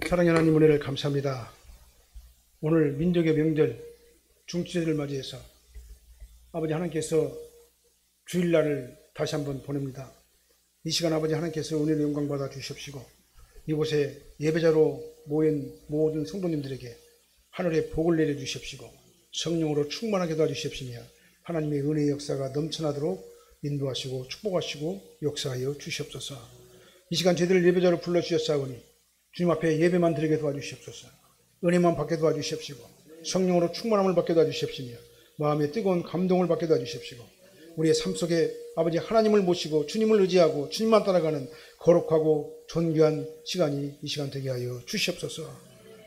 사랑의 하나님 은혜를 감사합니다. 오늘 민족의 명절 중추제를 맞이해서 아버지 하나님께서 주일날을 다시 한번 보냅니다. 이 시간 아버지 하나님께서 은혜를 영광 받아 주십시고 이곳에 예배자로 모인 모든 성도님들에게 하늘의 복을 내려 주십시고 성령으로 충만하게 도와주십시며 하나님의 은혜의 역사가 넘쳐나도록 인도하시고 축복하시고 역사하여 주시옵소서. 이 시간 저희들을 예배자로 불러주셨사오니 주님 앞에 예배만 드리게 도와주시옵소서. 은혜만 받게 도와주십시고 성령으로 충만함을 받게 도와주십시며 마음의 뜨거운 감동을 받게 도와주십시고 우리의 삶 속에 아버지 하나님을 모시고 주님을 의지하고 주님만 따라가는 거룩하고 존귀한 시간이 이 시간 되게 하여 주시옵소서.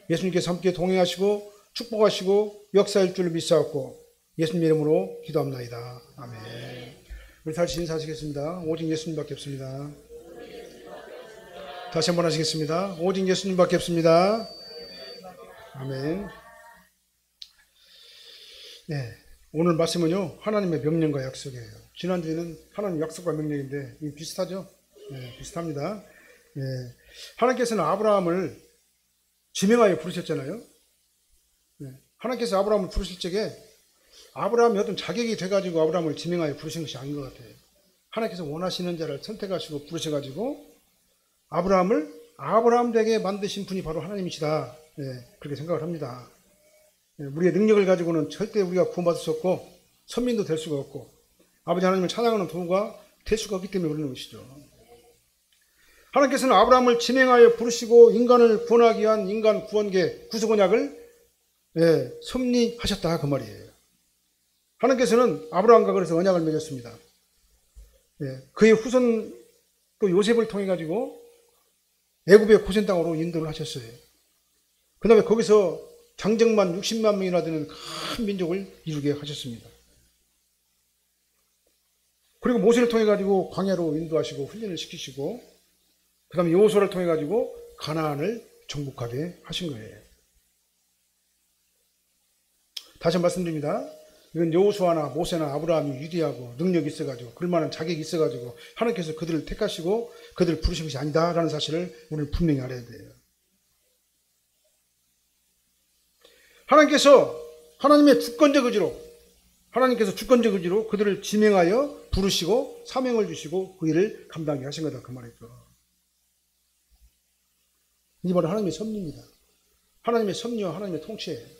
예수님께서 함께 동행하시고 축복하시고 역사할 줄을 믿사옵고 예수님 이름으로 기도합나이다. 아멘. 우리 다시 인사하시겠습니다. 오직 예수님밖에 없습니다. 다시 한번 하시겠습니다. 오직 예수님밖에 없습니다. 아멘. 네, 오늘 말씀은요 하나님의 명령과 약속이에요. 지난주에는 하나님 약속과 명령인데 이 비슷하죠? 네, 비슷합니다. 네, 하나님께서는 아브라함을 지명하여 부르셨잖아요. 네, 하나님께서 아브라함을 부르실 적에 아브라함이 어떤 자격이 돼가지고 아브라함을 지명하여 부르신 것이 아닌 것 같아요. 하나님께서 원하시는 자를 선택하시고 부르셔가지고 아브라함을 아브라함 되게 만드신 분이 바로 하나님이시다. 네, 그렇게 생각을 합니다. 네, 우리의 능력을 가지고는 절대 우리가 구원받을 수 없고 선민도 될 수가 없고 아버지 하나님을 찬양하는 도구가 될 수가 없기 때문에 그러는 것이죠. 하나님께서는 아브라함을 지명하여 부르시고 인간을 구원하기 위한 인간 구원계 구속 언약을 섭리하셨다 그 말이에요. 하나님께서는 아브라함과 그래서 언약을 맺었습니다. 그의 후손 또 요셉을 통해 가지고 애굽의 고센 땅으로 인도를 하셨어요. 그 다음에 거기서 장정만 60만 명이나 되는 큰 민족을 이루게 하셨습니다. 그리고 모세를 통해 가지고 광야로 인도하시고 훈련을 시키시고 그 다음에 여호수아를 통해 가지고 가나안을 정복하게 하신 거예요. 다시 한번 말씀드립니다. 이건 여호수아나 모세나 아브라함이 위대하고 능력이 있어가지고 그럴만한 자격이 있어가지고 하나님께서 그들을 택하시고 그들을 부르신 것이 아니다라는 사실을 오늘 분명히 알아야 돼요. 하나님의 주권적 의지로 하나님께서 주권적 의지로 그들을 지명하여 부르시고 사명을 주시고 그 일을 감당하게 하신 거다 그 말이죠. 이 바로 하나님의 섭리입니다. 하나님의 섭리와 하나님의 통치예요.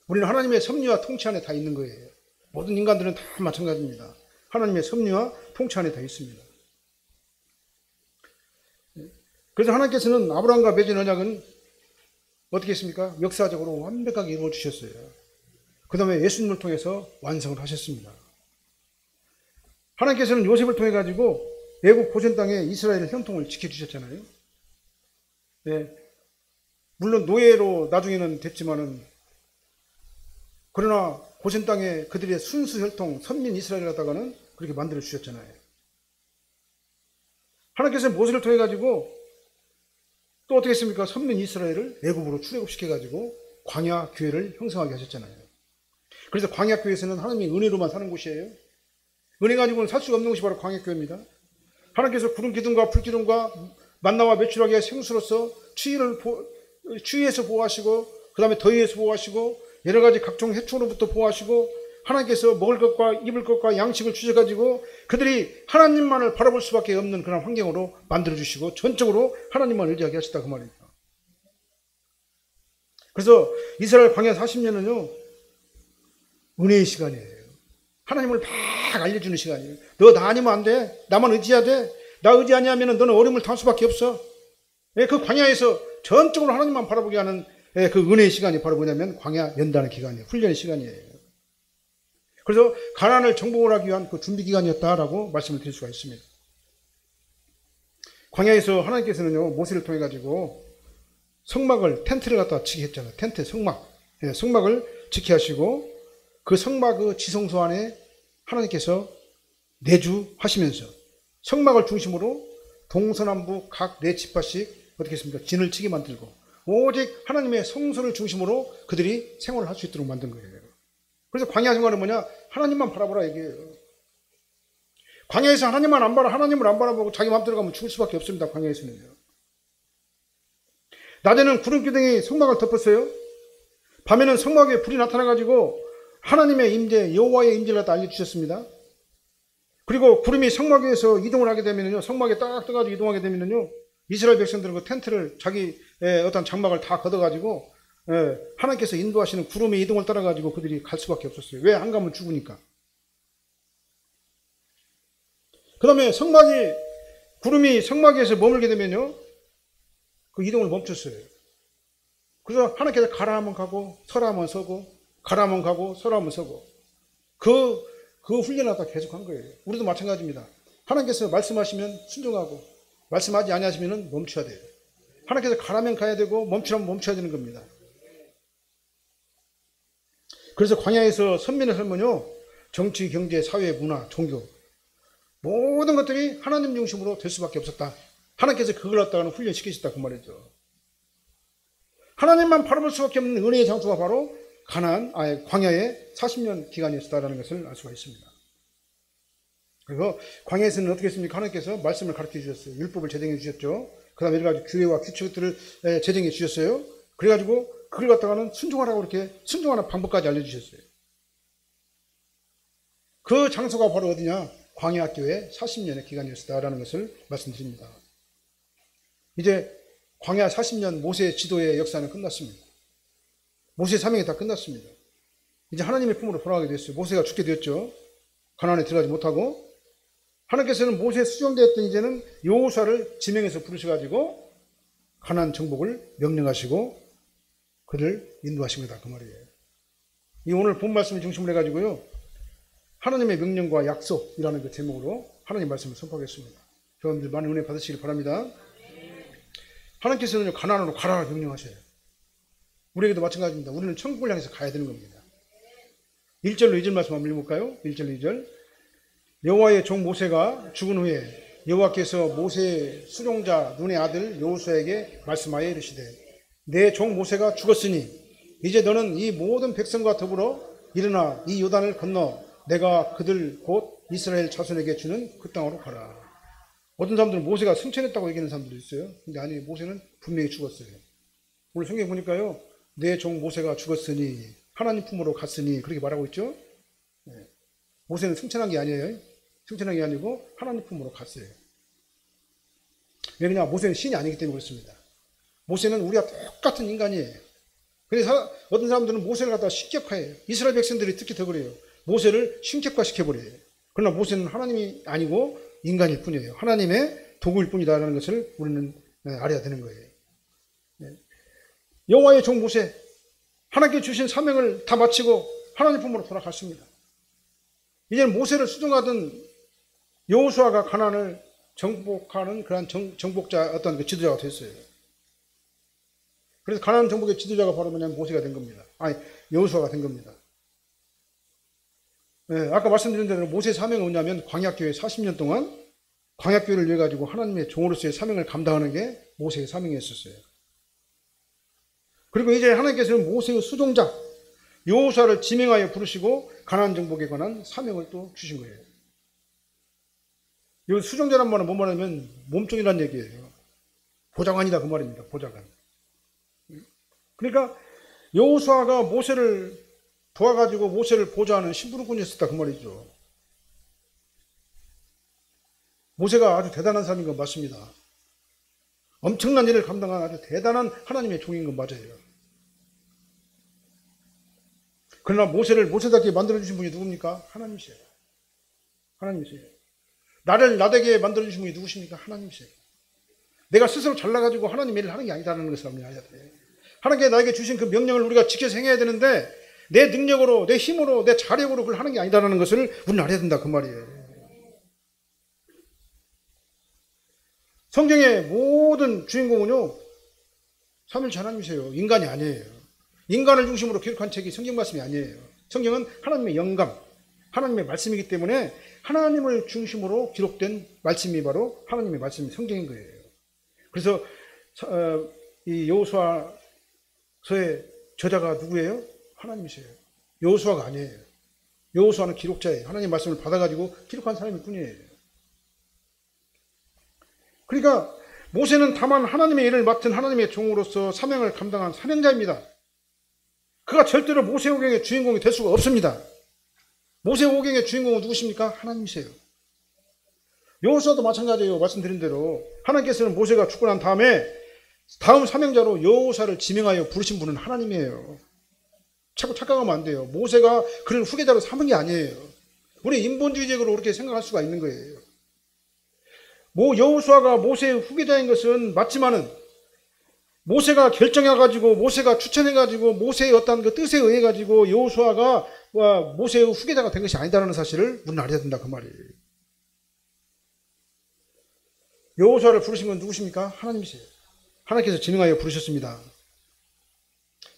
우리는 하나님의 섭리와 통치 안에 다 있는 거예요. 모든 인간들은 다 마찬가지입니다. 하나님의 섭리와 통치 안에 다 있습니다. 그래서 하나님께서는 아브라함과 맺은 언약은 어떻게 했습니까? 역사적으로 완벽하게 이루어 주셨어요. 그 다음에 예수님을 통해서 완성을 하셨습니다. 하나님께서는 요셉을 통해 가지고 애굽 고센 땅에 이스라엘의 형통을 지켜주셨잖아요. 물론 노예로 나중에는 됐지만은 그러나 고센 땅에 그들의 순수 혈통 선민 이스라엘을 하다가는 그렇게 만들어 주셨잖아요. 하나님께서는 모세를 통해 가지고 또 어떻게 했습니까? 선민 이스라엘을 애굽으로 출애굽시켜 가지고 광야 교회를 형성하게 하셨잖아요. 그래서 광야 교회에서는 하나님의 은혜로만 사는 곳이에요. 은혜 가지고는 살 수가 없는 곳이 바로 광야 교회입니다. 하나님께서 구름 기둥과 불 기둥과 만나와 메추라기의 생수로서 추위에서 보호하시고 그 다음에 더위에서 보호하시고 여러 가지 각종 해충으로부터 보호하시고 하나님께서 먹을 것과 입을 것과 양식을 주셔가지고 그들이 하나님만을 바라볼 수밖에 없는 그런 환경으로 만들어주시고 전적으로 하나님만 의지하게 하셨다 그 말이죠. 그래서 이스라엘 광야 40년은요 은혜의 시간이에요. 하나님을 막 알려주는 시간이에요. 너 나 아니면 안 돼. 나만 의지해야 돼. 나 의지 아니하면 너는 어려움을 당할 수밖에 없어. 그 광야에서 전적으로 하나님만 바라보게 하는 그 은혜의 시간이 바로 뭐냐면 광야 연단의 기간이에요. 훈련의 시간이에요. 그래서 가나안을 정복을 하기 위한 그 준비 기간이었다라고 말씀을 드릴 수가 있습니다. 광야에서 하나님께서는요 모세를 통해 가지고 성막을 텐트를 갖다 치게 했잖아요. 텐트 성막, 성막을 지게 하시고 그 성막 그 지성소 안에 하나님께서 내주하시면서 성막을 중심으로 동서남북 각 네 지파씩 어떻게 했습니까? 진을 치게 만들고 오직 하나님의 성소를 중심으로 그들이 생활을 할 수 있도록 만든 거예요. 그래서 광야 생활은 뭐냐? 하나님만 바라보라 얘기해요. 광야에서 하나님만 안 바라, 하나님을 안 바라보고 자기 마음대로 가면 죽을 수밖에 없습니다. 광야에서는요. 낮에는 구름 기둥이 성막을 덮었어요. 밤에는 성막에 불이 나타나가지고 하나님의 임재, 여호와의 임재를 다 알려주셨습니다. 그리고 구름이 성막 위에서 이동을 하게 되면요, 성막에 딱 떠가지고 이동하게 되면요, 이스라엘 백성들은 그 텐트를 자기의 어떤 장막을 다 걷어가지고 하나님께서 인도하시는 구름의 이동을 따라가지고 그들이 갈 수밖에 없었어요. 왜? 안 가면 죽으니까. 그 다음에 구름이 성막에서 머물게 되면요, 그 이동을 멈췄어요. 그래서 하나님께서 가라 하면 가고, 서라 하면 서고, 가라 하면 가고, 서라 하면 서고. 그 훈련을 하다 계속 한 거예요. 우리도 마찬가지입니다. 하나님께서 말씀하시면 순종하고, 말씀하지 아니하시면 멈춰야 돼요. 하나님께서 가라면 가야 되고, 멈추라면 멈춰야 되는 겁니다. 그래서 광야에서 선민의 삶은요, 정치, 경제, 사회, 문화, 종교, 모든 것들이 하나님 중심으로 될 수밖에 없었다. 하나님께서 그걸 갖다가는 훈련시키셨다 그 말이죠. 하나님만 바라볼 수밖에 없는 은혜의 장소가 바로 광야의 40년 기간이었다라는 것을 알 수가 있습니다. 그래서 광야에서는 어떻게 했습니까? 하나님께서 말씀을 가르쳐 주셨어요. 율법을 제정해 주셨죠. 그 다음에 여러 가지 규례와 규칙들을 제정해 주셨어요. 그래가지고 그걸 갖다가는 순종하라고 이렇게 순종하는 방법까지 알려주셨어요. 그 장소가 바로 어디냐? 광야학교의 40년의 기간이었다라는 것을 말씀드립니다. 이제 광야 40년 모세의 지도의 역사는 끝났습니다. 모세의 사명이 다 끝났습니다. 이제 하나님의 품으로 돌아가게 됐어요. 모세가 죽게 되었죠. 가나안에 들어가지 못하고 하나님께서는 모세에 수정되었던 이제는 여호수아를 지명해서 부르셔가지고 가나안 정복을 명령하시고 그를 인도하십니다. 그 말이에요. 이 오늘 본 말씀을 중심으로 해가지고요, 하나님의 명령과 약속이라는 그 제목으로 하나님 말씀을 선포하겠습니다. 여러분들 많은 은혜 받으시길 바랍니다. 하나님께서는 가나안으로 가라 명령하셔요. 우리에게도 마찬가지입니다. 우리는 천국을 향해서 가야 되는 겁니다. 1절로 2절 말씀 한번 읽어볼까요? 1절 2절. 여호와의 종 모세가 죽은 후에 여호와께서 모세의 수종자 눈의 아들 여호수아에게 말씀하여 이르시되 내 종 모세가 죽었으니 이제 너는 이 모든 백성과 더불어 일어나 이 요단을 건너 내가 그들 곧 이스라엘 자손에게 주는 그 땅으로 가라. 어떤 사람들은 모세가 승천했다고 얘기하는 사람들도 있어요. 근데 아니, 모세는 분명히 죽었어요. 오늘 성경 보니까요, 내 종 모세가 죽었으니 하나님 품으로 갔으니 그렇게 말하고 있죠. 모세는 승천한 게 아니에요. 승천한 게 아니고 하나님 품으로 갔어요. 왜냐? 모세는 신이 아니기 때문에 그렇습니다. 모세는 우리와 똑같은 인간이에요. 그래서 어떤 사람들은 모세를 갖다가 신격화해요. 이스라엘 백성들이 특히 더 그래요. 모세를 신격화시켜버려요. 그러나 모세는 하나님이 아니고 인간일 뿐이에요. 하나님의 도구일 뿐이다라는 것을 우리는 알아야 되는 거예요. 여호와의 종 모세, 하나님께 주신 사명을 다 마치고 하나님 품으로 돌아갔습니다. 이제는 모세를 수종하던 여호수아가 가나안을 정복하는 그런 정복자, 어떤 그 지도자가 됐어요. 그래서 가나안 정복의 지도자가 바로 뭐냐면 모세가 된 겁니다. 아니, 여호수아가 된 겁니다. 아까 말씀드린 대로 모세의 사명은 뭐냐면 광야교회 40년 동안 광야교회를 위해 가지고 하나님의 종으로서의 사명을 감당하는 게 모세의 사명이었어요. 그리고 이제 하나님께서는 모세의 수종자 여호수아를 지명하여 부르시고 가나안 정복에 관한 사명을 또 주신 거예요. 이 수종자란 말은 뭔 말이냐면 몸종이라는 얘기예요. 보좌관이다 그 말입니다. 보좌관. 그러니까 여호수아가 모세를 도와가지고 모세를 보좌하는 심부름꾼이었다 그 말이죠. 모세가 아주 대단한 사람인 건 맞습니다. 엄청난 일을 감당한 아주 대단한 하나님의 종인 건 맞아요. 그러나 모세를 모세답게 만들어주신 분이 누굽니까? 하나님이세요. 하나님이세요. 나를 나되게 만들어주신 분이 누구십니까? 하나님이세요. 내가 스스로 잘나가지고 하나님 일을 하는 게 아니다라는 것을 알아야 돼. 하나님께 나에게 주신 그 명령을 우리가 지켜서 행해야 되는데 내 능력으로, 내 힘으로, 내 자력으로 그걸 하는 게 아니다라는 것을 우리는 알아야 된다 그 말이에요. 성경의 모든 주인공은요, 삼위일체 하나님이세요. 인간이 아니에요. 인간을 중심으로 기록한 책이 성경 말씀이 아니에요. 성경은 하나님의 영감, 하나님의 말씀이기 때문에 하나님을 중심으로 기록된 말씀이 바로 하나님의 말씀이 성경인 거예요. 그래서 이 여호수아서의 저자가 누구예요? 하나님이세요. 여호수아가 아니에요. 여호수아는 기록자예요. 하나님 말씀을 받아가지고 기록한 사람일 뿐이에요. 그러니까 모세는 다만 하나님의 일을 맡은 하나님의 종으로서 사명을 감당한 사명자입니다. 그가 절대로 모세오경의 주인공이 될 수가 없습니다. 모세오경의 주인공은 누구십니까? 하나님이세요. 여호수아도 마찬가지예요. 말씀드린 대로 하나님께서는 모세가 죽고 난 다음에 다음 사명자로 여호수아를 지명하여 부르신 분은 하나님이에요. 자꾸 착각하면 안 돼요. 모세가 그를 후계자로 삼은 게 아니에요. 우리 인본주의적으로 그렇게 생각할 수가 있는 거예요. 여호수아가 모세의 후계자인 것은 맞지만은 모세가 결정해가지고 모세가 추천해가지고 모세의 어떤 그 뜻에 의해가지고 여호수아가 모세의 후계자가 된 것이 아니다라는 사실을 우리는 알아야 된다 그 말이에요. 여호수아를 부르신 건 누구십니까? 하나님이세요. 하나님께서 지명하여 부르셨습니다.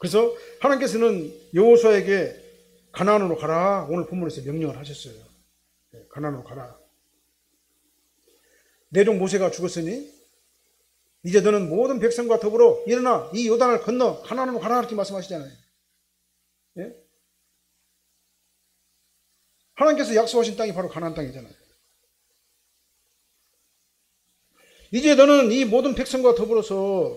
그래서 하나님께서는 여호수아에게 가나안으로 가라 오늘 본문에서 명령을 하셨어요. 가나안으로 가라. 내 종 모세가 죽었으니 이제 너는 모든 백성과 더불어 일어나 이 요단을 건너 가나안으로 가라 이렇게 말씀하시잖아요. 예? 하나님께서 약속하신 땅이 바로 가나안 땅이잖아요. 이제 너는 이 모든 백성과 더불어서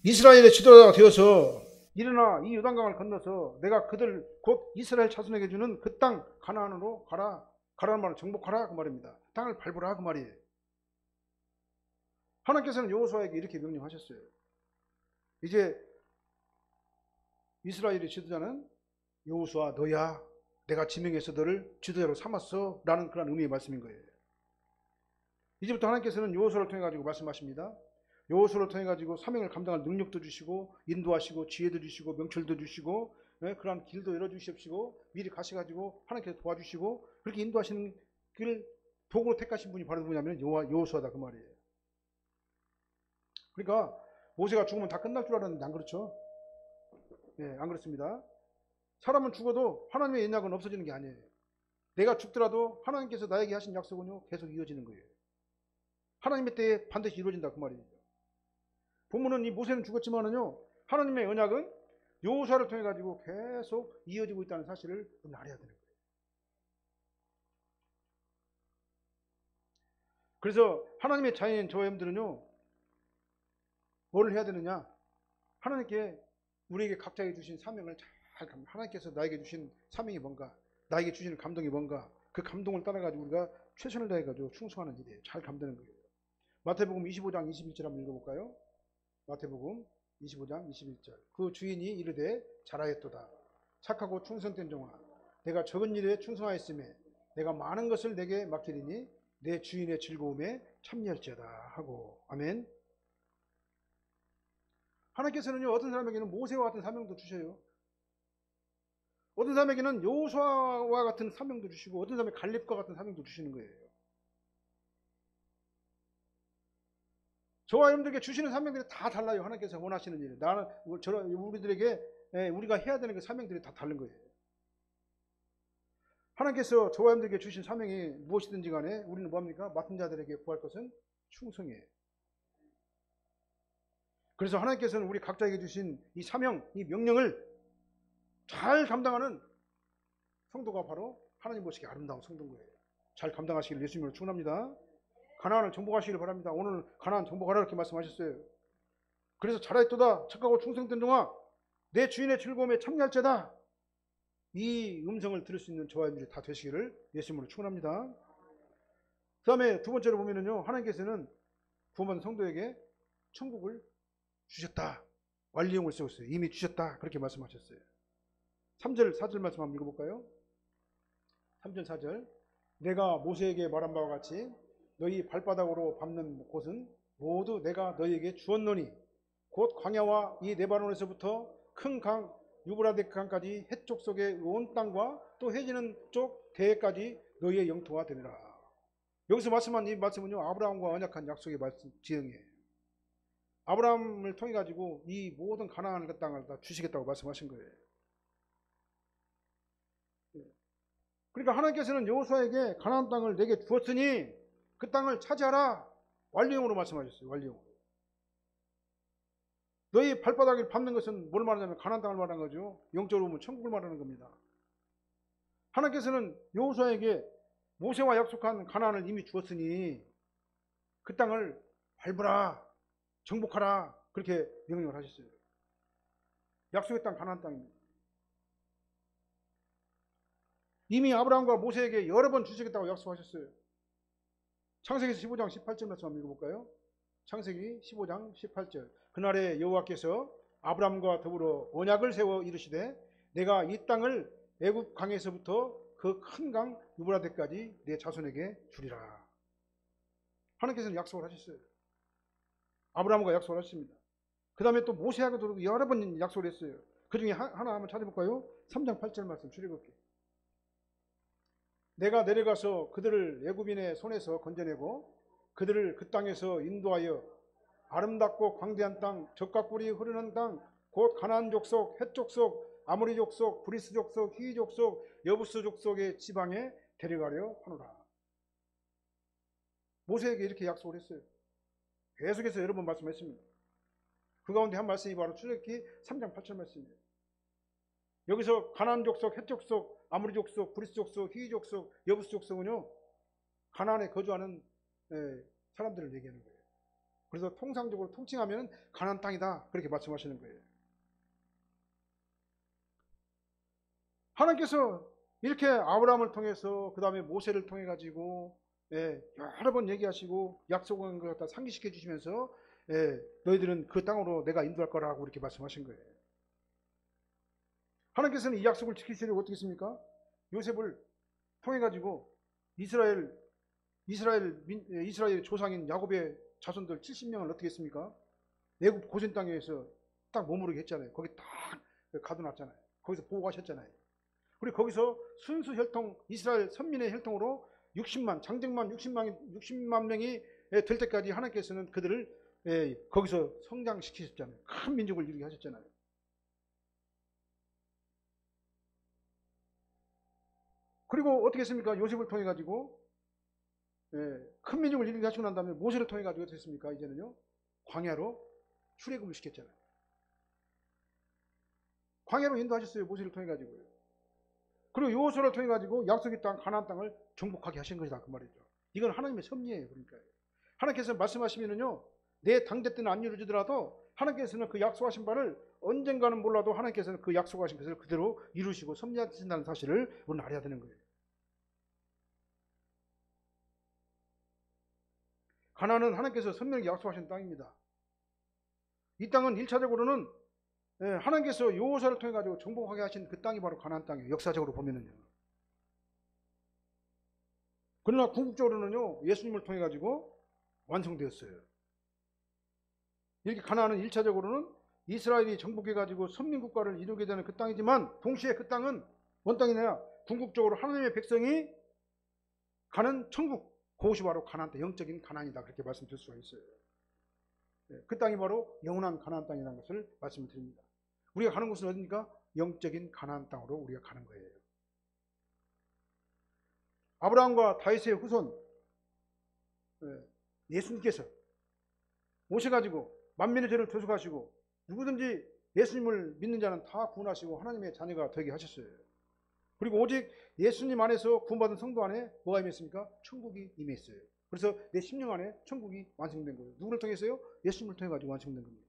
이스라엘의 지도자가 되어서 일어나 이 요단강을 건너서 내가 그들 곧 이스라엘 자손에게 주는 그 땅 가나안으로 가라. 가라는 말은 정복하라 그 말입니다. 땅을 밟으라 그 말이에요. 하나님께서는 여호수아에게 이렇게 명령하셨어요. 이제 이스라엘의 지도자는 여호수아 너야. 내가 지명해서 너를 지도자로 삼았어 라는 그런 의미의 말씀인 거예요. 이제부터 하나님께서는 여호수아를 통해 가지고 말씀하십니다. 여호수아를 통해 가지고 사명을 감당할 능력도 주시고 인도하시고 지혜도 주시고 명철도 주시고 그러한 길도 열어주십시고 미리 가셔가지고 하나님께서 도와주시고 그렇게 인도하시는 길 도구로 택하신 분이 바로 누구냐면 여호수아다 그 말이에요. 그러니까 모세가 죽으면 다 끝날 줄 알았는데 안 그렇죠? 네, 안 그렇습니다. 사람은 죽어도 하나님의 언약은 없어지는 게 아니에요. 내가 죽더라도 하나님께서 나에게 하신 약속은요 계속 이어지는 거예요. 하나님의 때에 반드시 이루어진다 그 말이에요. 본문은 이 모세는 죽었지만은요 하나님의 언약은 여호수아를 통해 가지고 계속 이어지고 있다는 사실을 우리는 알아야 되는 거예요. 그래서 하나님의 자녀인 저와 여러분들은요 뭘 해야 되느냐? 하나님께 우리에게 각자에게 주신 사명을 잘 하나님께서 나에게 주신 사명이 뭔가 나에게 주시는 감동이 뭔가 그 감동을 따라가지고 우리가 최선을 다해가지고 충성하는 일이에요. 잘 감도는 거예요. 마태복음 25장 21절 한번 읽어볼까요? 마태복음 25장 21절. 그 주인이 이르되 잘하였도다. 착하고 충성된 종아. 내가 적은 일에 충성하였으며 내가 많은 것을 내게 맡기리니 내 주인의 즐거움에 참여할지어다 하고. 아멘. 하나님께서는요 어떤 사람에게는 모세와 같은 사명도 주셔요. 어떤 사람에게는 여호수아와 같은 사명도 주시고 어떤 사람에게 갈렙과 같은 사명도 주시는 거예요. 저와 여러분들에게 주시는 사명들이 다 달라요. 하나님께서 원하시는 일. 우리들에게 우리가 해야 되는 그 사명들이 다 다른 거예요. 하나님께서 저와 여러분들에게 주신 사명이 무엇이든지 간에 우리는 뭐합니까? 맡은 자들에게 구할 것은 충성이에요. 그래서 하나님께서는 우리 각자에게 주신 이 사명, 이 명령을 잘 감당하는 성도가 바로 하나님 보시기에 아름다운 성도인 거예요. 잘 감당하시길 예수님으로 축원합니다. 가나안을 정복하시길 바랍니다. 오늘 가나안 정복하라 이렇게 말씀하셨어요. 그래서 잘하였도다. 착하고 충성된 종아 내 주인의 즐거움에 참여할지어다. 이 음성을 들을 수 있는 저와 여러분들이 다 되시기를 예수님으로 축원합니다. 그 다음에 두 번째로 보면은요 하나님께서는 구원받은 성도에게 천국을 주셨다. 완료형을 쓰셨어요. 이미 주셨다. 그렇게 말씀하셨어요. 3절 4절 말씀 한번 읽어볼까요? 3절 4절. 내가 모세에게 말한 바와 같이 너희 발바닥으로 밟는 곳은 모두 내가 너희에게 주었노니 곧 광야와 이 레바논에서부터 큰 강 유브라데 강까지 해쪽 속의 온 땅과 또 해지는 쪽 대해까지 너희의 영토가 되리라. 여기서 말씀한 이 말씀은요 아브라함과 언약한 약속의 말씀 지형이에요. 아브라함을 통해 가지고 이 모든 가나안 그 땅을 다 주시겠다고 말씀하신 거예요. 그러니까 하나님께서는 여호수아에게 가나안 땅을 내게 주었으니 그 땅을 차지하라. 완료형으로 말씀하셨어요. 완료형으로. 너희 발바닥을 밟는 것은 뭘 말하냐면 가나안 땅을 말하는 거죠. 영적으로 보면 천국을 말하는 겁니다. 하나님께서는 여호수아에게 모세와 약속한 가나안을 이미 주었으니 그 땅을 밟으라, 정복하라, 그렇게 명령을 하셨어요. 약속의 땅 가나안 땅입니다. 이미 아브라함과 모세에게 여러 번 주시겠다고 약속하셨어요. 창세기 15장 18절 말씀 한번 읽어볼까요? 창세기 15장 18절. 그날에 여호와께서 아브라함과 더불어 언약을 세워 이르시되 내가 이 땅을 애굽 강에서부터 그 큰 강 유브라데까지 내 자손에게 주리라. 하나님께서는 약속을 하셨어요. 아브라함과 약속을 하셨습니다. 그 다음에 또 모세하고도 여러 번 약속을 했어요. 그 중에 하나 한번 찾아볼까요? 3장 8절 말씀 출애굽기. 내가 내려가서 그들을 애굽인의 손에서 건져내고 그들을 그 땅에서 인도하여 아름답고 광대한 땅, 젖과 꿀이 흐르는 땅, 곧 가나안 족속, 헷 족속, 아모리 족속, 브리스 족속, 히위 족속, 여부스 족속의 지방에 데려가려 하노라. 모세에게 이렇게 약속을 했어요. 계속해서 여러 번 말씀했습니다. 그 가운데 한 말씀이 바로 출애굽기 3장 8절 말씀이에요. 여기서 가나안 족속, 헷 족속, 아모리 족속, 브리스 족속, 히위 족속, 여부스 족속은요, 가나안에 거주하는 사람들을 얘기하는 거예요. 그래서 통상적으로 통칭하면 가나안 땅이다, 그렇게 말씀하시는 거예요. 하나님께서 이렇게 아브라함을 통해서 그 다음에 모세를 통해 가지고 여러 번 얘기하시고 약속한 걸 갖다 상기시켜 주시면서 너희들은 그 땅으로 내가 인도할 거라고 이렇게 말씀하신 거예요. 하나님께서는 이 약속을 지키시려고 어떻게 했습니까? 요셉을 통해 가지고 이스라엘 조상인 야곱의 자손들 70명을 어떻게 했습니까? 애굽 고센 땅에서 딱 머무르게 했잖아요. 거기 딱 가둬놨잖아요. 거기서 보호하셨잖아요. 그리고 거기서 순수 혈통, 이스라엘 선민의 혈통으로 60만, 장정만 60만 명이 될 때까지 하나님께서는 그들을 거기서 성장시키셨잖아요. 큰 민족을 이루게 하셨잖아요. 그리고 어떻게 했습니까? 요셉을 통해 가지고 큰 민족을 이루게 하시고 난 다음에 모세를 통해 가지고 어떻게 했습니까? 이제는요, 광야로 출애굽을 시켰잖아요. 광야로 인도하셨어요. 모세를 통해 가지고요. 그리고 여호수아를 통해 가지고 약속의 땅 가나안 땅을 정복하게 하신 것이다, 그 말이죠. 이건 하나님의 섭리예요. 그러니까 하나님께서 말씀하시면은요, 내 당대 때는 안 이루어지더라도 하나님께서는 그 약속하신 바를 언젠가는 몰라도 하나님께서는 그 약속하신 것을 그대로 이루시고 섭리하신다는 사실을 우리는 알아야 되는 거예요. 가나안은 하나님께서 선명히 약속하신 땅입니다. 이 땅은 1차적으로는 하나님께서 여호수아를 통해 가지고 정복하게 하신 그 땅이 바로 가나안 땅이에요. 역사적으로 보면은요. 그러나 궁극적으로는요, 예수님을 통해 가지고 완성되었어요. 이렇게 가나안은 1차적으로는 이스라엘이 정복해 가지고 선민국가를 이루게 되는 그 땅이지만 동시에 그 땅은 뭔 땅이냐? 궁극적으로 하나님의 백성이 가는 천국, 그것이 바로 가나안 땅, 영적인 가나안이다, 그렇게 말씀드릴 수가 있어요. 그 땅이 바로 영원한 가나안 땅이라는 것을 말씀을 드립니다. 우리가 가는 곳은 어디입니까? 영적인 가나안 땅으로 우리가 가는 거예요. 아브라함과 다윗의 후손 예수님께서 오셔가지고 만민의 죄를 대속하시고 누구든지 예수님을 믿는 자는 다 구원하시고 하나님의 자녀가 되게 하셨어요. 그리고 오직 예수님 안에서 구원받은 성도 안에 뭐가 임했습니까? 천국이 임했어요. 그래서 내 심령 안에 천국이 완성된 거예요. 누구를 통해서요? 예수님을 통해 가지고 완성된 겁니다.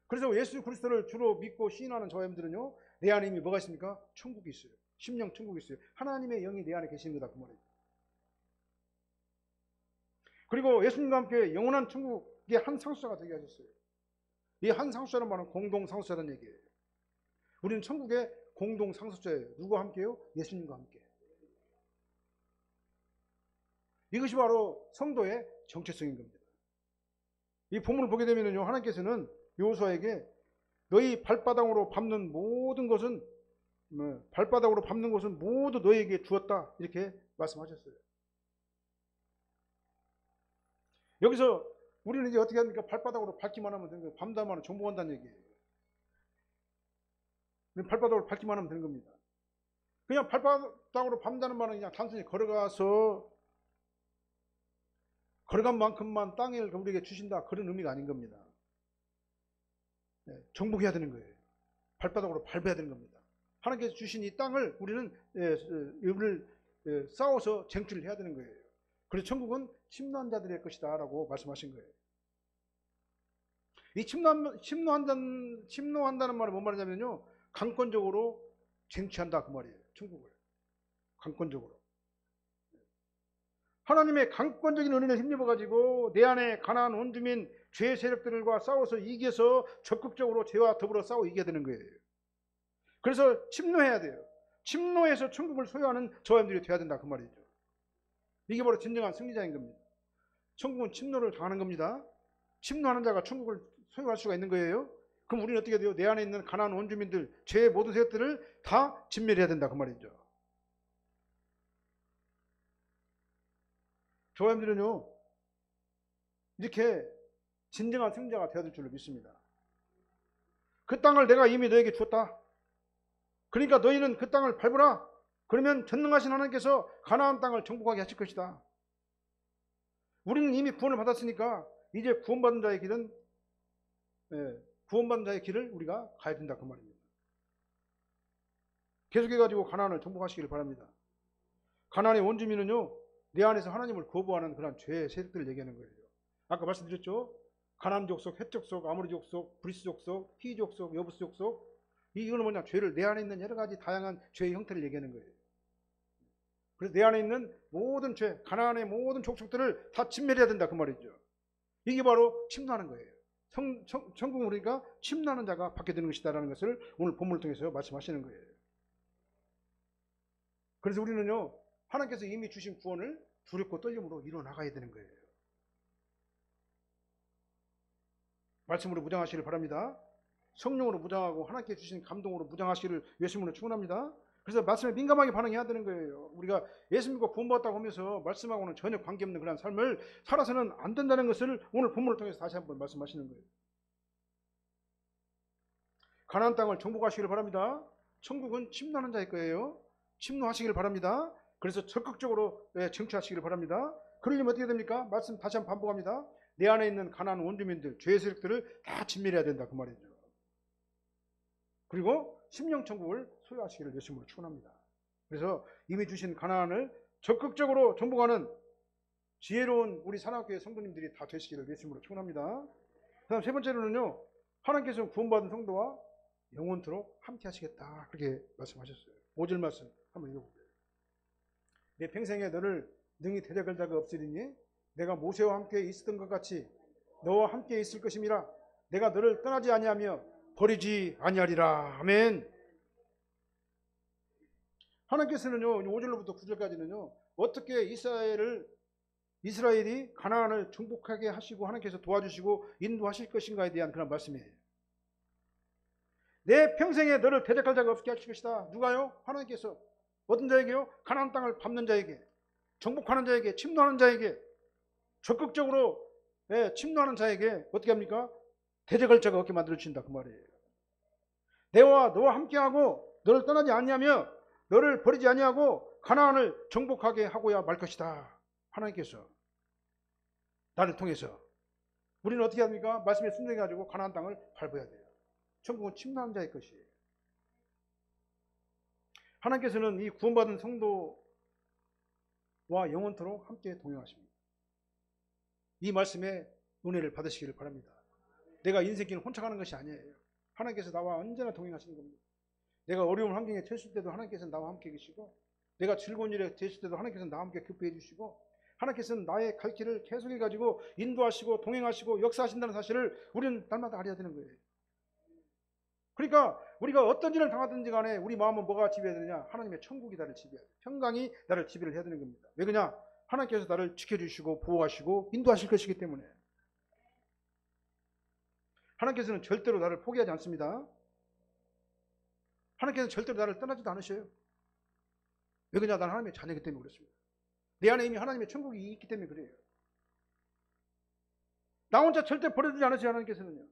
그래서 예수 그리스도를 주로 믿고 시인하는 저와 여러분들은요, 내 안에 이미 뭐가 있습니까? 천국이 있어요. 심령 천국이 있어요. 하나님의 영이 내 안에 계시는 거다, 그 말이에요. 그리고 예수님과 함께 영원한 천국의 한 상수자가 되게 하셨어요. 이 한 상수자는 말은 공동 상수자라는 얘기예요. 우리는 천국의 공동 상수자예요. 누구와 함께요? 예수님과 함께. 이것이 바로 성도의 정체성인 겁니다. 이 본문을 보게 되면요, 하나님께서는 여호수아에게 너희 발바닥으로 밟는 모든 것은 모두 너희에게 주었다, 이렇게 말씀하셨어요. 여기서 우리는 이제 어떻게 합니까? 발바닥으로 밟기만 하면 되는 거예요. 밟다만 하면 정복한다는 얘기예요. 발바닥으로 밟기만 하면 되는 겁니다. 그냥 발바닥으로 밟는다는 말은 그냥 단순히 걸어가서 걸어간 만큼만 땅을 우리에게 주신다, 그런 의미가 아닌 겁니다. 정복해야 되는 거예요. 발바닥으로 밟아야 되는 겁니다. 하나님께서 주신 이 땅을 우리는 싸워서 쟁취를 해야 되는 거예요. 그래서 천국은 침노한 자들의 것이다 라고 말씀하신 거예요. 이 침노한다는 말은 뭔 말이냐면요, 강권적으로 쟁취한다 그 말이에요. 천국을 강권적으로. 하나님의 강권적인 은혜를 힘입어 가지고 내 안에 가나안 원주민 죄의 세력들과 싸워서 이겨서 적극적으로 죄와 더불어 싸워 이겨야 되는 거예요. 그래서 침노해야 돼요. 침노해서 천국을 소유하는 저사람들이 돼야 된다 그 말이죠. 이게 바로 진정한 승리자인 겁니다. 천국은 침노를 당하는 겁니다. 침노하는 자가 천국을 소유할 수가 있는 거예요. 그럼 우리는 어떻게 돼요? 내 안에 있는 가나안 원주민들, 죄의 모든 세력들을 다 진멸해야 된다 그 말이죠. 저사람들은요, 이렇게 진정한 승자가 되어야 될 줄로 믿습니다. 그 땅을 내가 이미 너에게 주었다. 그러니까 너희는 그 땅을 밟으라. 그러면 전능하신 하나님께서 가나안 땅을 정복하게 하실 것이다. 우리는 이미 구원을 받았으니까 이제 구원받은 자의 길은 구원받은 자의 길을 우리가 가야 된다 그 말입니다. 계속해가지고 가나안을 정복하시기를 바랍니다. 가나안의 원주민은요, 내 안에서 하나님을 거부하는 그런 죄의 세력들을 얘기하는 거예요. 아까 말씀드렸죠. 가나안 족속, 헷 족속, 아모리 족속, 브리스 족속, 히 족속, 여부스 족속. 이거는 뭐냐? 죄를 내 안에 있는 여러 가지 다양한 죄의 형태를 얘기하는 거예요. 그래서 내 안에 있는 모든 죄, 가나안의 모든 족속들을 다 진멸해야 된다 그 말이죠. 이게 바로 침노하는 거예요. 천국은 우리가 침노하는 자가 받게 되는 것이다라는 것을 오늘 본문을 통해서 말씀하시는 거예요. 그래서 우리는요, 하나님께서 이미 주신 구원을 두렵고 떨림으로 이뤄나가야 되는 거예요. 말씀으로 무장하시기를 바랍니다. 성령으로 무장하고 하나님께 주신 감동으로 무장하시기를 예수님으로 축원합니다. 그래서 말씀에 민감하게 반응해야 되는 거예요. 우리가 예수 믿고 구원받았다고 하면서 말씀하고는 전혀 관계없는 그런 삶을 살아서는 안 된다는 것을 오늘 본문을 통해서 다시 한번 말씀하시는 거예요. 가나안 땅을 정복하시기를 바랍니다. 천국은 침노하는 자일 거예요. 침노하시기를 바랍니다. 그래서 적극적으로 정치하시기를 바랍니다. 그러려면 어떻게 됩니까? 말씀 다시 한번 반복합니다. 내 안에 있는 가나안 원주민들, 죄의 세력들을 다 진멸해야 된다 그 말이죠. 그리고 심령천국을 소유하시기를 예수님으로 축원합니다. 그래서 이미 주신 가나안을 적극적으로 정복하는 지혜로운 우리 사랑교회 성도님들이 다 되시기를 예수님으로 축원합니다. 그다음 세 번째로는요, 하나님께서 구원받은 성도와 영원토록 함께 하시겠다 그렇게 말씀하셨어요. 5절 말씀 한번 읽어볼게요. 내 평생에 너를 능히 대적할 자가 없으리니 내가 모세와 함께 있었던 것 같이 너와 함께 있을 것임이라. 내가 너를 떠나지 아니하며 버리지 아니하리라. 아멘. 하나님께서는요, 5절로부터 9절까지는요, 어떻게 이스라엘이 가나안을 정복하게 하시고 하나님께서 도와주시고 인도하실 것인가에 대한 그런 말씀이에요. 내 평생에 너를 대적할 자가 없게 하실 것이다. 누가요? 하나님께서. 어떤 자에게요? 가나안 땅을 밟는 자에게, 정복하는 자에게, 침노하는 자에게, 적극적으로 침노하는 자에게 어떻게 합니까? 대적할 자가 없게 만들어주신다 그 말이에요. 내와 너와 함께하고 너를 떠나지 아니하며 너를 버리지 아니하고 가나안을 정복하게 하고야 말 것이다. 하나님께서 나를 통해서. 우리는 어떻게 합니까? 말씀에 순종해가지고 가나안 땅을 밟아야 돼요. 천국은 침노하는 자의 것이에요. 하나님께서는 이 구원받은 성도와 영원토록 함께 동행하십니다. 이 말씀에 은혜를 받으시기를 바랍니다. 내가 인생길을 혼자 가는 것이 아니에요. 하나님께서 나와 언제나 동행하시는 겁니다. 내가 어려운 환경에 처했을 때도 하나님께서는 나와 함께 계시고, 내가 즐거운 일에 되실 때도 하나님께서는 나와 함께 기뻐해 주시고, 하나님께서는 나의 갈 길을 계속해가지고 인도하시고 동행하시고 역사하신다는 사실을 우리는 날마다 알아야 되는 거예요. 그러니까 우리가 어떤 일을 당하든지 간에 우리 마음은 뭐가 지배해야 되느냐? 하나님의 천국이 나를 지배해야 돼요. 평강이 나를 지배를 해야 되는 겁니다. 왜 그러냐? 하나님께서 나를 지켜주시고 보호하시고 인도하실 것이기 때문에. 하나님께서는 절대로 나를 포기하지 않습니다. 하나님께서는 절대로 나를 떠나지도 않으셔요. 왜 그러냐? 나는 하나님의 자녀이기 때문에 그렇습니다. 내 안에 이미 하나님의 천국이 있기 때문에 그래요. 나 혼자 절대 버려두지 않으세요. 하나님께서는요.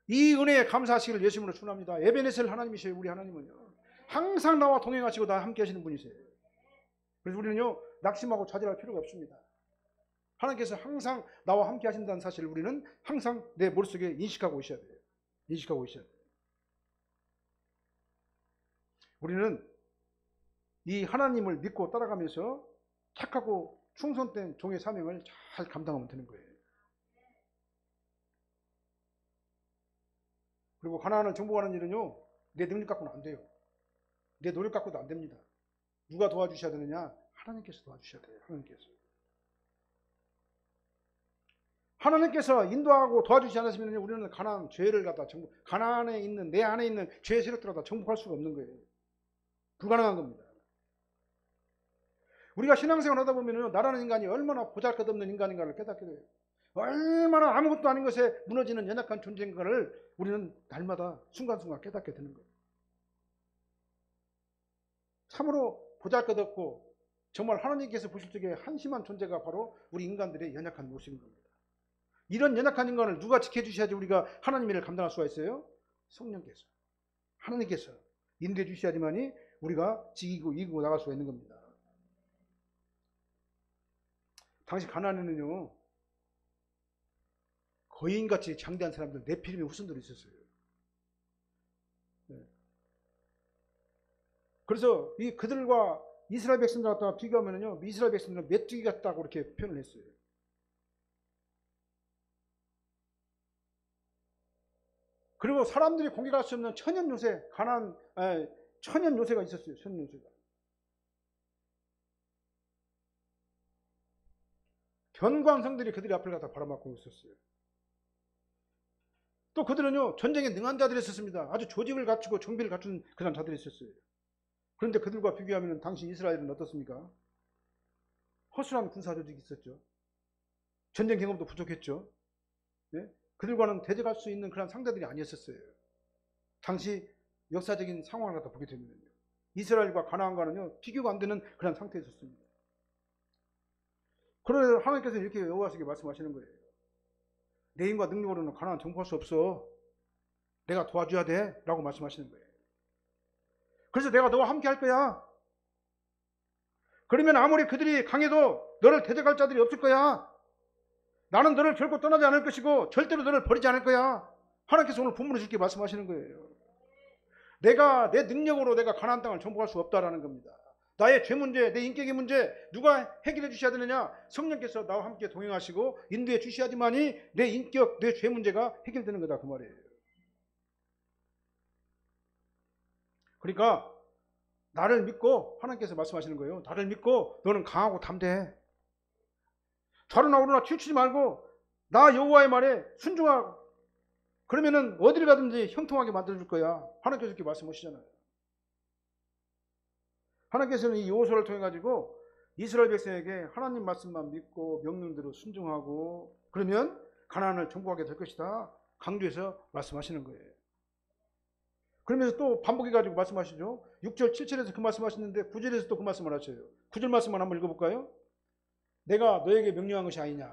이 은혜에 감사하시기를 예수님으로 축원합니다. 에베네셀 하나님이세요. 우리 하나님은요. 항상 나와 동행하시고 나와 함께 하시는 분이세요. 그래서 우리는요, 낙심하고 좌절할 필요가 없습니다. 하나님께서 항상 나와 함께 하신다는 사실을 우리는 항상 내 머릿속에 인식하고 있어야 돼요. 인식하고 있어야 돼요. 우리는 이 하나님을 믿고 따라가면서 착하고 충성된 종의 사명을 잘 감당하면 되는 거예요. 그리고 가나안을 정복하는 일은요, 내 능력 갖고는 안 돼요. 내 노력 갖고도 안 됩니다. 누가 도와주셔야 되느냐? 하나님께서 도와주셔야 돼요. 하나님께서 인도하고 도와주지 않으시면 우리는 가나안 죄를 갖다 가나안에 있는 내 안에 있는 죄의 세력들을 갖다 정복할 수가 없는 거예요. 불가능한 겁니다. 우리가 신앙생활 하다 보면요, 나라는 인간이 얼마나 보잘것없는 인간인가를 깨닫게 돼요. 얼마나 아무것도 아닌 것에 무너지는 연약한 존재인가를 우리는 날마다 순간순간 깨닫게 되는 거예요. 참으로 보잘것없고 정말 하나님께서 보실 적에 한심한 존재가 바로 우리 인간들의 연약한 모습인 겁니다. 이런 연약한 인간을 누가 지켜주셔야지 우리가 하나님의 일을 감당할 수가 있어요? 성령께서, 하나님께서 인도해 주셔야지만이 우리가 지키고 이기고 나갈 수가 있는 겁니다. 당시 가나안에는요, 거인같이 장대한 사람들, 네피림의 후손들이 있었어요. 그래서 그들과 이스라엘 백성들 갖다가 비교하면요, 이스라엘 백성들은 메뚜기 같다고 이렇게 표현을 했어요. 그리고 사람들이 공격할 수 없는 천연 요새, 천연 요새가 있었어요. 천연 요새가. 견광성들이 그들의 앞을 갖다 바라막고 있었어요. 또 그들은요, 전쟁에 능한 자들이 있었습니다. 아주 조직을 갖추고 정비를 갖춘 그런 자들이 있었어요. 그런데 그들과 비교하면 당시 이스라엘은 어떻습니까? 허술한 군사 조직이 있었죠. 전쟁 경험도 부족했죠. 네? 그들과는 대적할 수 있는 그런 상대들이 아니었었어요. 당시 역사적인 상황을 갖다 보게 되면요, 이스라엘과 가나안과는요, 비교가 안 되는 그런 상태에 있었습니다. 그래서 하나님께서 이렇게 여호와에게 말씀하시는 거예요. 내 힘과 능력으로는 가나안 정복할 수 없어. 내가 도와줘야 돼. 라고 말씀하시는 거예요. 그래서 내가 너와 함께 할 거야. 그러면 아무리 그들이 강해도 너를 대적할 자들이 없을 거야. 나는 너를 결코 떠나지 않을 것이고 절대로 너를 버리지 않을 거야. 하나님께서 오늘 본문을 이렇게 말씀하시는 거예요. 내가 내 능력으로 내가 가나안 땅을 정복할 수 없다라는 겁니다. 나의 죄 문제, 내 인격의 문제 누가 해결해 주셔야 되느냐? 성령께서 나와 함께 동행하시고 인도해 주셔야지만이 내 인격, 내 죄 문제가 해결되는 거다, 그 말이에요. 그러니까 나를 믿고, 하나님께서 말씀하시는 거예요. 나를 믿고 너는 강하고 담대해. 좌로나 우로나 치우치지 말고 나 여호와의 말에 순종하고, 그러면은 어디를 가든지 형통하게 만들어줄 거야. 하나님께서 이렇게 말씀하시잖아요. 하나님께서는 이 여호수아를 통해 가지고 이스라엘 백성에게 하나님 말씀만 믿고 명령대로 순종하고 그러면 가나안을 정복하게 될 것이다, 강조해서 말씀하시는 거예요. 그러면서 또 반복해 가지고 말씀하시죠. 6절 7절에서 그 말씀하시는데 9절에서 또 그 말씀을 하셔요. 9절 말씀만 한번 읽어볼까요? 내가 너에게 명령한 것이 아니냐.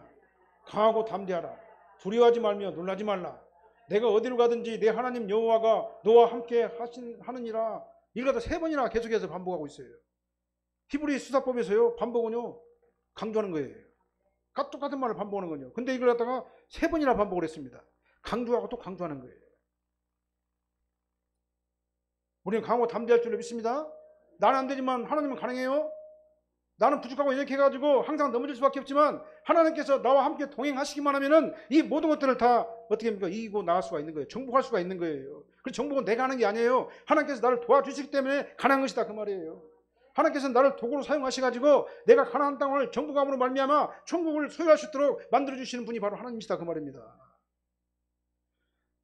강하고 담대하라. 두려워하지 말며 놀라지 말라. 내가 어디로 가든지 내 하나님 여호와가 너와 함께 하느니라. 이걸 갖다 3번이나 계속해서 반복하고 있어요. 히브리 수사법에서요, 반복은요, 강조하는 거예요. 똑같은 말을 반복하는 거예요. 근데 이걸 갖다가 3번이나 반복을 했습니다. 강조하고 또 강조하는 거예요. 우리는 강하고 담대할 줄로 믿습니다. 나는 안 되지만 하나님은 가능해요. 나는 부족하고 연약해가지고 항상 넘어질 수밖에 없지만 하나님께서 나와 함께 동행하시기만 하면은 이 모든 것들을 다 어떻게 합니까? 이기고 나갈 수가 있는 거예요. 정복할 수가 있는 거예요. 그래서 정복은 내가 하는 게 아니에요. 하나님께서 나를 도와주시기 때문에 가능한 것이다, 그 말이에요. 하나님께서 나를 도구로 사용하셔가지고 내가 가나안 땅을 정복함으로 말미암아 천국을 소유할 수 있도록 만들어주시는 분이 바로 하나님이시다, 그 말입니다.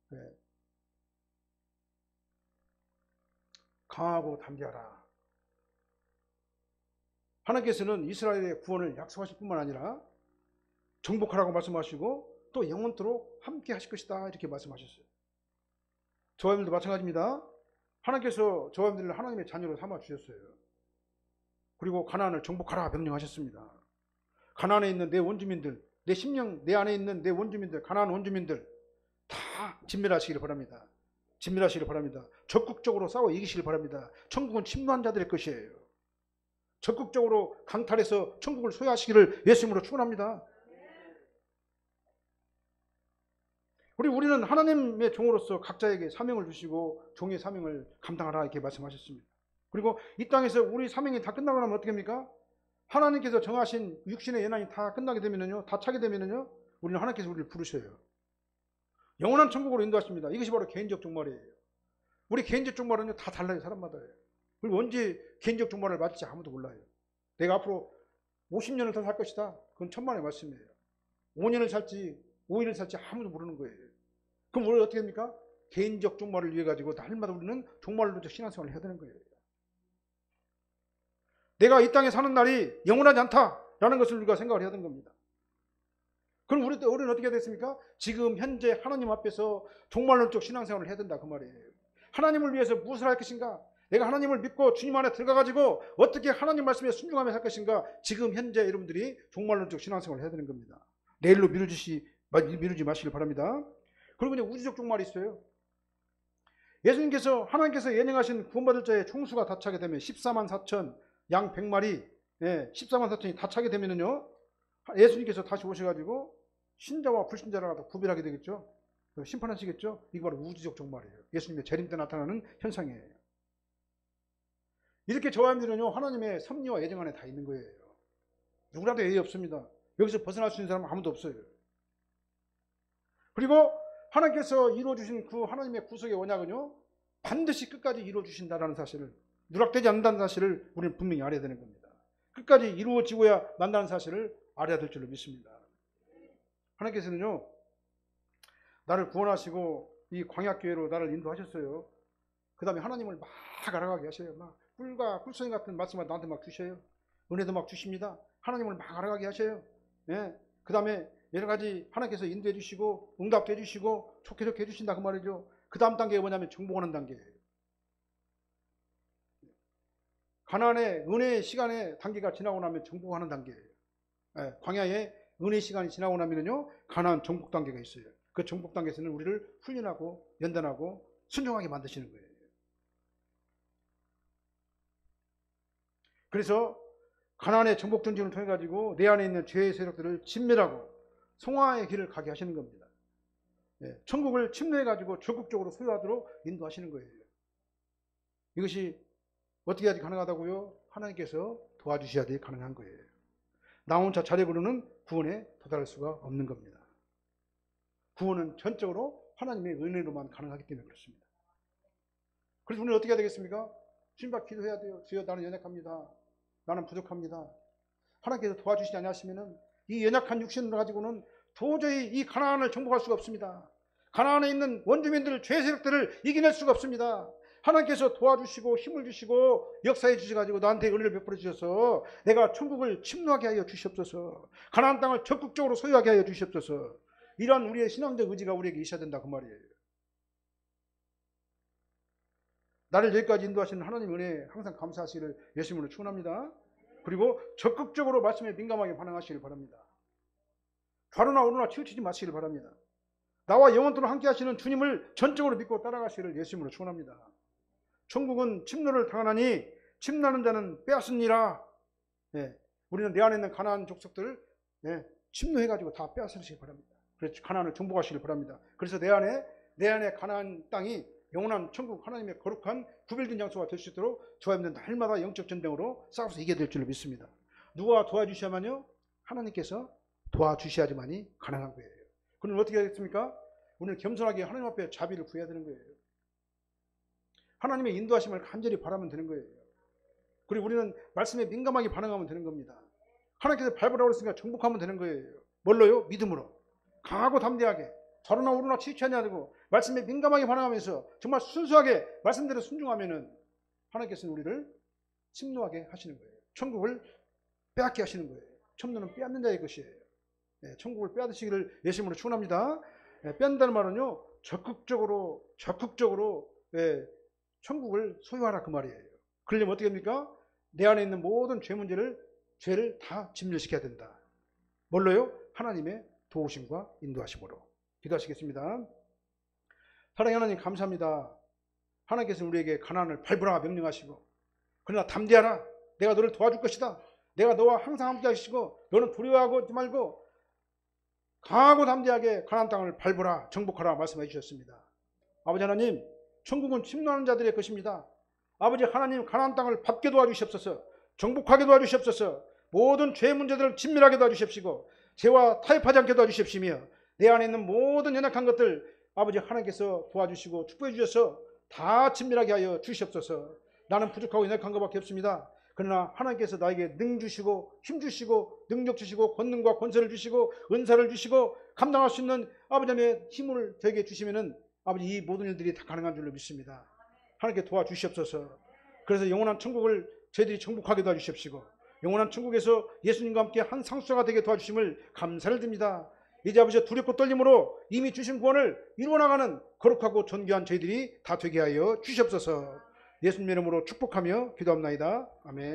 네. 강하고 담대하라. 하나님께서는 이스라엘의 구원을 약속하실 뿐만 아니라 정복하라고 말씀하시고 또 영원토록 함께 하실 것이다, 이렇게 말씀하셨어요. 저와 여러분들도 마찬가지입니다. 하나님께서 저와 여러분들을 하나님의 자녀로 삼아 주셨어요. 그리고 가나안을 정복하라 명령하셨습니다. 가나안에 있는 내 원주민들, 내 심령, 내 안에 있는 내 원주민들, 가나안 원주민들 다 진멸하시기를 바랍니다. 진멸하시기를 바랍니다. 적극적으로 싸워 이기시길 바랍니다. 천국은 침노한 자들의 것이에요. 적극적으로 강탈해서 천국을 소유하시기를 예수님으로 축원합니다. 우리는 하나님의 종으로서 각자에게 사명을 주시고 종의 사명을 감당하라, 이렇게 말씀하셨습니다. 그리고 이 땅에서 우리 사명이 다 끝나고 나면 어떻게 합니까? 하나님께서 정하신 육신의 연한이 다 끝나게 되면은요, 다 차게 되면은요, 우리는 하나님께서 우리를 부르셔요. 영원한 천국으로 인도하십니다. 이것이 바로 개인적 종말이에요. 우리 개인적 종말은요, 다 달라요, 사람마다요. 그리고 언제 개인적 종말을 맞을지 아무도 몰라요. 내가 앞으로 50년을 더 살 것이다. 그건 천만의 말씀이에요. 5년을 살지, 5일을 살지 아무도 모르는 거예요. 그럼 우리 어떻게 됩니까? 개인적 종말을 위해 가지고 날마다 우리는 종말로도 신앙생활을 해야 되는 거예요. 내가 이 땅에 사는 날이 영원하지 않다라는 것을 우리가 생각을 해야 되는 겁니다. 그럼 우리는 어떻게 됐습니까? 지금 현재 하나님 앞에서 종말론적 신앙생활을 해야 된다 그 말이에요. 하나님을 위해서 무엇을 할 것인가? 내가 하나님을 믿고 주님 안에 들어가가지고 어떻게 하나님 말씀에 순종하며 살 것인가? 지금 현재 여러분들이 종말론적 신앙생활을 해야 되는 겁니다. 내일로 미루지 마시길 바랍니다. 그리고 이제 우주적 종말이 있어요. 하나님께서 예정하신 구원받을 자의 총수가 다 차게 되면 14만 4천 양 100마리 14만 4천이 다 차게 되면은요, 예수님께서 다시 오셔가지고 신자와 불신자를 다 구별하게 되겠죠. 심판하시겠죠. 이거 바로 우주적 종말이에요. 예수님의 재림 때 나타나는 현상이에요. 이렇게 저하님들은요, 하나님의 섭리와 예정 안에 다 있는 거예요. 누구라도 예의 없습니다. 여기서 벗어날 수 있는 사람은 아무도 없어요. 그리고 하나님께서 이루어주신 그 하나님의 구속의 언약은요, 반드시 끝까지 이루어주신다는 사실을, 누락되지 않는다는 사실을 우리는 분명히 알아야 되는 겁니다. 끝까지 이루어지고야 만다는 사실을 알아야 될 줄로 믿습니다. 하나님께서는요, 나를 구원하시고 이 광야교회로 나를 인도하셨어요. 그 다음에 하나님을 막 알아가게 하셔요. 막 꿀과 꿀송이 같은 말씀을 나한테 막 주셔요. 은혜도 막 주십니다. 하나님을 막 알아가게 하셔요. 그 다음에 여러 가지 하나님께서 인도해 주시고 응답도 해 주시고 좋게 해주신다 그 말이죠. 그 다음 단계가 뭐냐면 정복하는 단계예요. 가나안의 은혜의 시간의 단계가 지나고 나면 정복하는 단계예요. 광야의 은혜 시간이 지나고 나면요, 가나안 정복 단계가 있어요. 그 정복 단계에서는 우리를 훈련하고 연단하고 순종하게 만드시는 거예요. 그래서 가나안의 정복 전쟁을 통해 가지고 내 안에 있는 죄의 세력들을 진멸하고 성화의 길을 가게 하시는 겁니다. 천국을 침노해 가지고 적극적으로 소유하도록 인도하시는 거예요. 이것이 어떻게 해야지 가능하다고요? 하나님께서 도와주셔야지 가능한 거예요. 나 혼자 자력으로는 구원에 도달할 수가 없는 겁니다. 구원은 전적으로 하나님의 은혜로만 가능하기 때문에 그렇습니다. 그래서 우리는 어떻게 해야 되겠습니까? 주님 앞에 기도해야 돼요. 주여, 나는 연약합니다. 나는 부족합니다. 하나님께서 도와주시지 않으시면은 이 연약한 육신을 가지고는 도저히 이 가나안을 정복할 수가 없습니다. 가나안에 있는 원주민들 죄 세력들을 이겨낼 수가 없습니다. 하나님께서 도와주시고 힘을 주시고 역사해 주셔가지고 나한테 은혜를 베풀어 주셔서 내가 천국을 침노하게 하여 주시옵소서. 가나안 땅을 적극적으로 소유하게 하여 주시옵소서. 이러한 우리의 신앙적 의지가 우리에게 있어야 된다 그 말이에요. 나를 여기까지 인도하시는 하나님 은혜에 항상 감사하시기를 예수님으로 축원합니다. 그리고 적극적으로 말씀에 민감하게 반응하시길 바랍니다. 좌로나 우로나 치우치지 마시길 바랍니다. 나와 영원토록 함께 하시는 주님을 전적으로 믿고 따라가시기를 예수님으로 축원합니다. 천국은 침노를 당하나니 침나는 자는 빼앗으니라. 우리는 내 안에 있는 가나안 족속들을 침노해가지고 다 빼앗으시기 바랍니다. 그래서 가나안을 정복하시길 바랍니다. 그래서 내 안에 가나안 땅이 영원한 천국 하나님의 거룩한 구별된 장소가 될 수 있도록 저와 여러분들 날마다 영적 전쟁으로 싸워서 이겨야 될 줄로 믿습니다. 누가 도와주셔야만요? 하나님께서 도와주셔야지만이 가능한 거예요. 그럼 어떻게 하겠습니까? 우리는 겸손하게 하나님 앞에 자비를 구해야 되는 거예요. 하나님의 인도하심을 간절히 바라면 되는 거예요. 그리고 우리는 말씀에 민감하게 반응하면 되는 겁니다. 하나님께서 밟으라고 했으니까 정복하면 되는 거예요. 뭘로요? 믿음으로. 강하고 담대하게. 좌로나 우로나 치우치지 않고 말씀에 민감하게 반응하면서 정말 순수하게 말씀대로 순종하면은 하나님께서는 우리를 침노하게 하시는 거예요. 천국을 빼앗게 하시는 거예요. 천노는 빼앗는 자의 것이에요. 천국을 빼앗으시기를 예수님으로 축원합니다. 빼앗는다는 말은요, 적극적으로 천국을 소유하라 그 말이에요. 그러려면 어떻게 합니까? 내 안에 있는 모든 죄를 다 진멸시켜야 된다. 뭘로요? 하나님의 도우심과 인도하심으로. 기도하시겠습니다. 사랑하는 하나님 감사합니다. 하나님께서 우리에게 가나안을 밟으라 명령하시고, 그러나 담대하라. 내가 너를 도와줄 것이다. 내가 너와 항상 함께 하시고 너는 두려워하지 말고 강하고 담대하게 가나안 땅을 밟으라, 정복하라 말씀해 주셨습니다. 아버지 하나님, 천국은 침노하는 자들의 것입니다. 아버지 하나님, 가나안 땅을 밟게 도와주시옵소서. 정복하게 도와주시옵소서. 모든 죄 문제들을 진밀하게 도와주십시고 죄와 타협하지 않게 도와주십시며 내 안에 있는 모든 연약한 것들 아버지 하나님께서 도와주시고 축복해 주셔서 다 진밀하게 하여 주시옵소서. 나는 부족하고 연약한 것밖에 없습니다. 그러나 하나님께서 나에게 능 주시고 힘 주시고 능력 주시고 권능과 권세를 주시고 은사를 주시고 감당할 수 있는 아버지 하나님의 힘을 저에게 주시면은 아버지 이 모든 일들이 다 가능한 줄로 믿습니다. 하나님께 도와주시옵소서. 그래서 영원한 천국을 저희들이 정복하게 도와주십시고 영원한 천국에서 예수님과 함께 한 상수가 되게 도와주심을 감사를 드립니다. 이제 아버지 두렵고 떨림으로 이미 주신 구원을 이루어나가는 거룩하고 존귀한 저희들이 다 되게 하여 주시옵소서. 예수님 이름으로 축복하며 기도합나이다. 아멘.